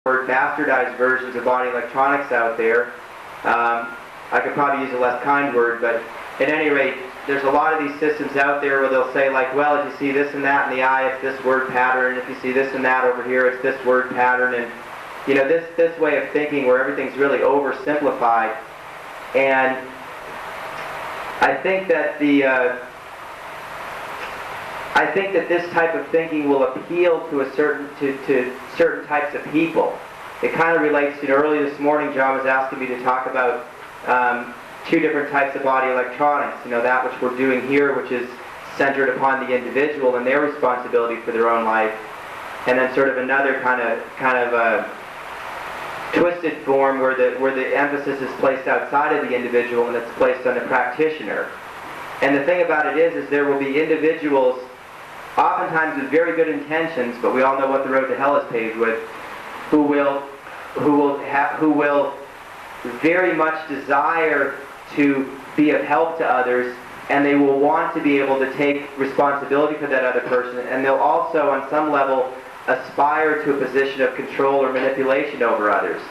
bastardized versions of body electronics out there. I could probably use a less kind word, but at any rate, there's a lot of these systems out there where they'll say, like, well, if you see this and that in the eye, it's this word pattern. If you see this and that over here, it's this word pattern. And, you know, this way of thinking where everything's really oversimplified. And I think that this type of thinking will appeal to certain types of people. It kind of relates to, earlier this morning, John was asking me to talk about two different types of body electronics. You know, that which we're doing here, which is centered upon the individual and their responsibility for their own life, and then sort of another kind of twisted form where the emphasis is placed outside of the individual and it's placed on the practitioner. And the thing about it is there will be individuals, oftentimes with very good intentions, but we all know what the road to hell is paved with, who will very much desire to be of help to others, and they will want to be able to take responsibility for that other person, and they'll also, on some level, aspire to a position of control or manipulation over others.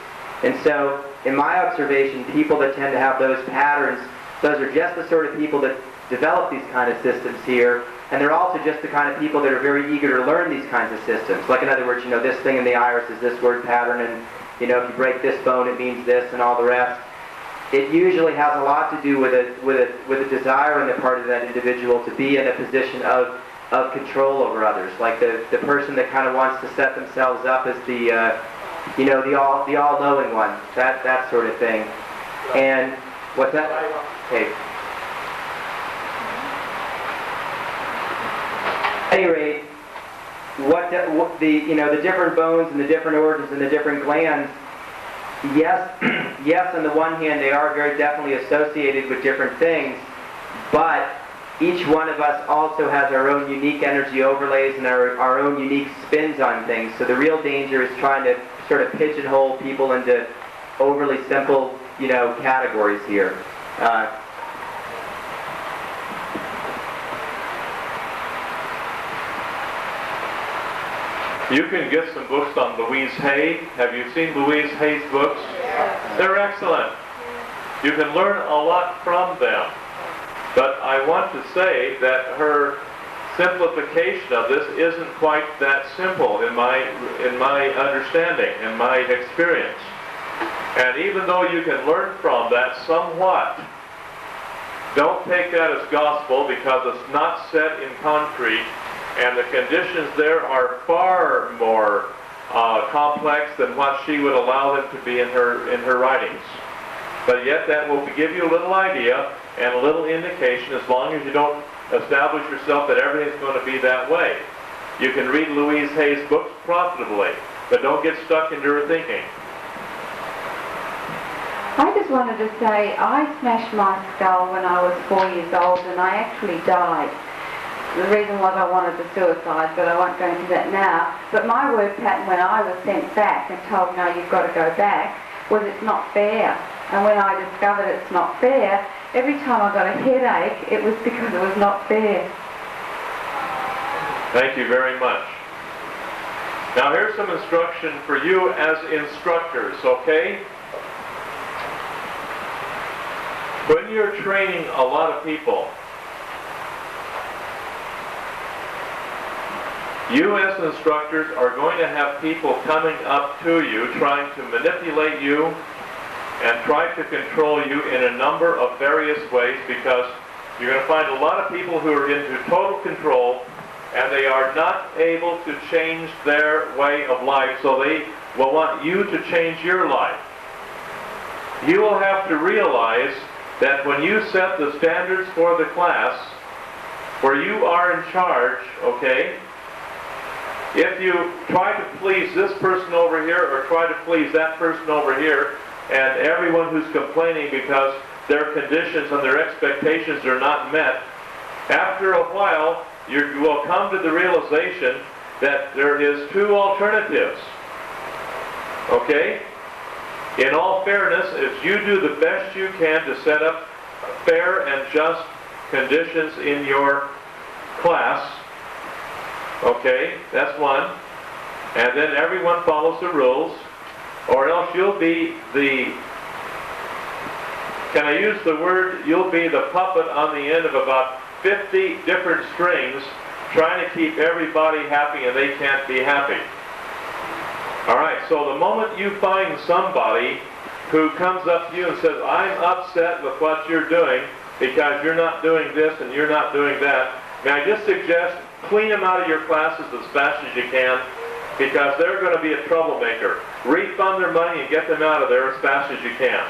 And so, in my observation, people that tend to have those patterns, those are just the sort of people that develop these kind of systems here, and they're also just the kind of people that are very eager to learn these kinds of systems. Like, in other words, you know, this thing in the iris is this word pattern, and, you know, if you break this bone, it means this, and all the rest. It usually has a lot to do with a desire on the part of that individual to be in a position of control over others. Like the person that kind of wants to set themselves up as the all-knowing one, that sort of thing. And what's that? Okay. At any rate, the different bones and the different organs and the different glands, yes, on the one hand, they are very definitely associated with different things, but each one of us also has our own unique energy overlays and our own unique spins on things. So the real danger is trying to sort of pigeonhole people into overly simple, categories here. You can get some books on Louise Hay. Have you seen Louise Hay's books? Yes. They're excellent. You can learn a lot from them. But I want to say that her simplification of this isn't quite that simple in my understanding, in my experience. And even though you can learn from that somewhat, don't take that as gospel, because it's not set in concrete. And the conditions there are far more complex than what she would allow them to be in her writings. But yet that will give you a little idea and a little indication, as long as you don't establish yourself that everything's going to be that way. You can read Louise Hay's books profitably, but don't get stuck into her thinking. I just wanted to say, I smashed my skull when I was 4 years old, and I actually died. The reason was I wanted to suicide, but I won't go into that now. But my word pattern when I was sent back and told, no, you've got to go back, was it's not fair. And when I discovered it's not fair, every time I got a headache, it was because it was not fair. Thank you very much. Now here's some instruction for you as instructors, okay? When you're training a lot of people, you as instructors are going to have people coming up to you trying to manipulate you and try to control you in a number of various ways, because you're going to find a lot of people who are into total control and they are not able to change their way of life, so they will want you to change your life. You will have to realize that when you set the standards for the class, where you are in charge, okay, if you try to please this person over here or try to please that person over here, and everyone who's complaining because their conditions and their expectations are not met, after a while you will come to the realization that there is two alternatives. Okay? In all fairness, if you do the best you can to set up fair and just conditions in your class, okay, that's one. And then everyone follows the rules. or else you'll be the, can I use the word, you'll be the puppet on the end of about 50 different strings trying to keep everybody happy and they can't be happy. All right, so the moment you find somebody who comes up to you and says, I'm upset with what you're doing because you're not doing this and you're not doing that, may I just suggest clean them out of your classes as fast as you can, because they're going to be a troublemaker. Refund their money and get them out of there as fast as you can.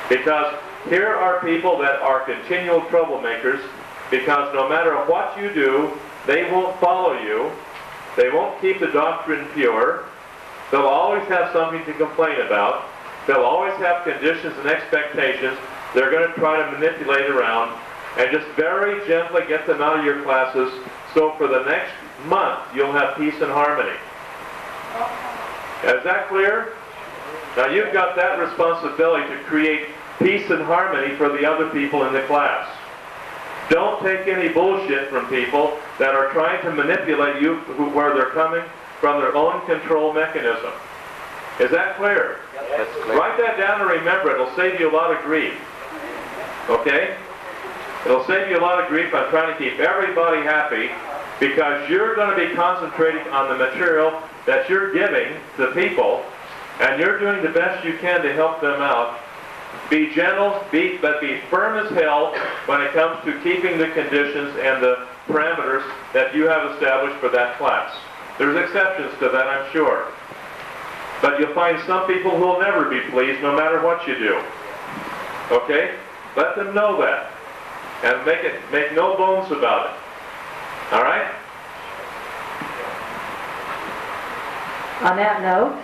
Because here are people that are continual troublemakers, because no matter what you do, they won't follow you. They won't keep the doctrine pure. They'll always have something to complain about. They'll always have conditions and expectations they're going to try to manipulate around, and just very gently get them out of your classes, so for the next month you'll have peace and harmony. Is that clear? Now you've got that responsibility to create peace and harmony for the other people in the class. Don't take any bullshit from people that are trying to manipulate you where they're coming from their own control mechanism. Is that clear? That's clear. Write that down and remember it. It'll save you a lot of grief. Okay? It'll save you a lot of grief on trying to keep everybody happy, because you're going to be concentrating on the material that you're giving to people, and you're doing the best you can to help them out. Be gentle, but be firm as hell when it comes to keeping the conditions and the parameters that you have established for that class. There's exceptions to that, I'm sure. But you'll find some people who will never be pleased no matter what you do. Okay? Let them know that. And make no bones about it. All right? On that note,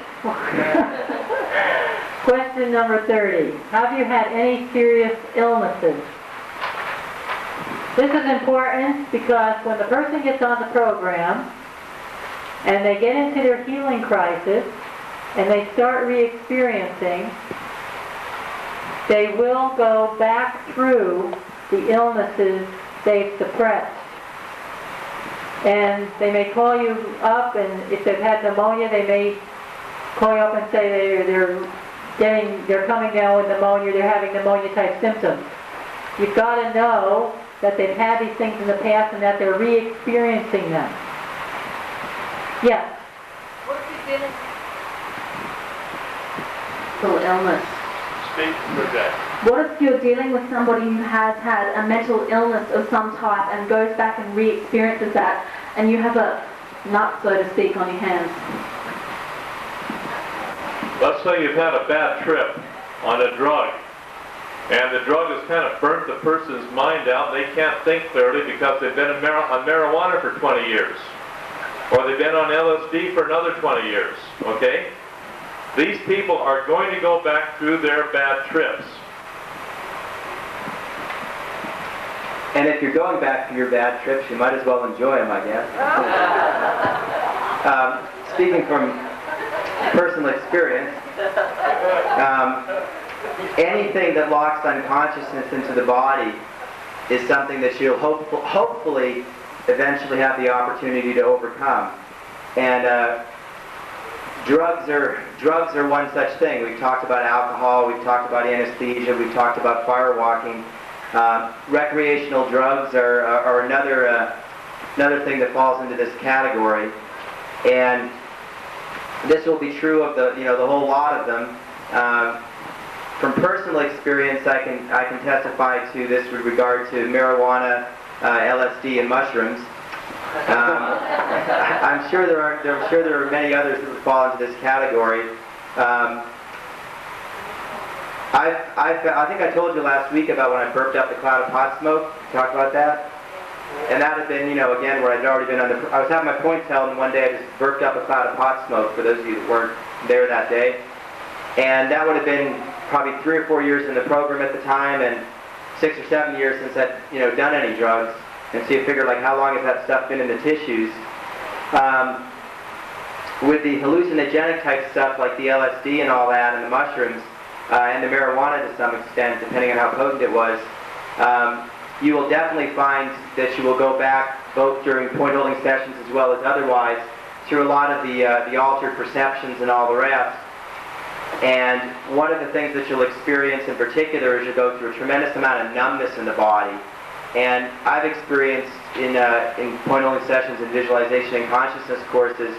question number 30. Have you had any serious illnesses? This is important because when the person gets on the program and they get into their healing crisis and they start re-experiencing, they will go back through the illnesses they've suppressed. And they may call you up, and if they've had pneumonia, they may call you up and say they're coming down with pneumonia, they're having pneumonia-type symptoms. You've got to know that they've had these things in the past and that they're re-experiencing them. Yes? What if you're dealing with mental illness? Speak for that. What if you're dealing with somebody who has had a mental illness of some type and goes back and re-experiences that, and you have a nut, so to speak, on your hands? Let's say you've had a bad trip on a drug, and the drug has kind of burnt the person's mind out. They can't think clearly because they've been on marijuana for 20 years, or they've been on LSD for another 20 years, okay? These people are going to go back through their bad trips. And if you're going back to your bad trips, you might as well enjoy them, I guess. Speaking from personal experience, anything that locks unconsciousness into the body is something that you'll hopefully eventually have the opportunity to overcome. And drugs are one such thing. We've talked about alcohol, we've talked about anesthesia, we've talked about firewalking. Recreational drugs are another thing that falls into this category, and this will be true of the whole lot of them. From personal experience, I can testify to this with regard to marijuana, LSD, and mushrooms. I'm sure there are many others that would fall into this category. I think I told you last week about when I burped up the cloud of pot smoke. Talked about that? And that had been, again, where I'd already been I was having my points held, and one day I just burped up a cloud of pot smoke, for those of you that weren't there that day. And that would have been probably 3 or 4 years in the program at the time, and 6 or 7 years since I'd, done any drugs. And so you figure, like, how long has that stuff been in the tissues? With the hallucinogenic type stuff, like the LSD and all that, and the mushrooms, and the marijuana to some extent, depending on how potent it was, you will definitely find that you will go back, both during point-holding sessions as well as otherwise, through a lot of the altered perceptions and all the rest, And one of the things that you'll experience in particular is you'll go through a tremendous amount of numbness in the body. And I've experienced in point-only sessions and visualization and consciousness courses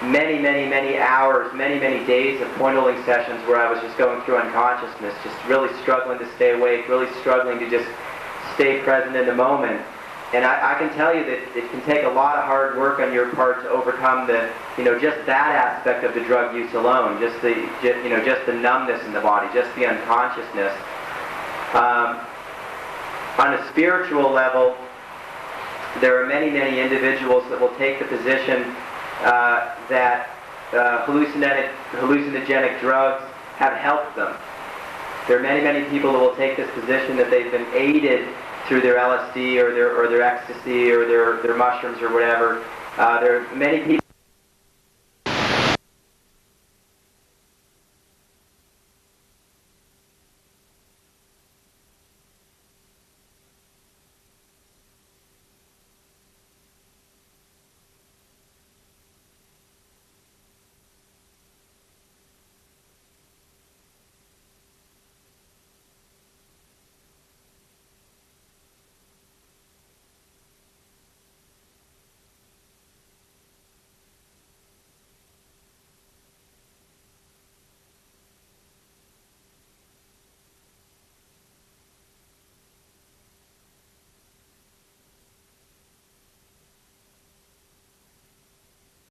many hours, many days of point-only sessions where I was just going through unconsciousness, just really struggling to stay awake, really struggling to just stay present in the moment. And I can tell you that it can take a lot of hard work on your part to overcome just that aspect of the drug use alone, just the numbness in the body, just the unconsciousness. On a spiritual level, there are many individuals that will take the position that hallucinogenic drugs have helped them. There are many people who will take this position that they've been aided through their LSD or their ecstasy or their mushrooms or whatever. There are many people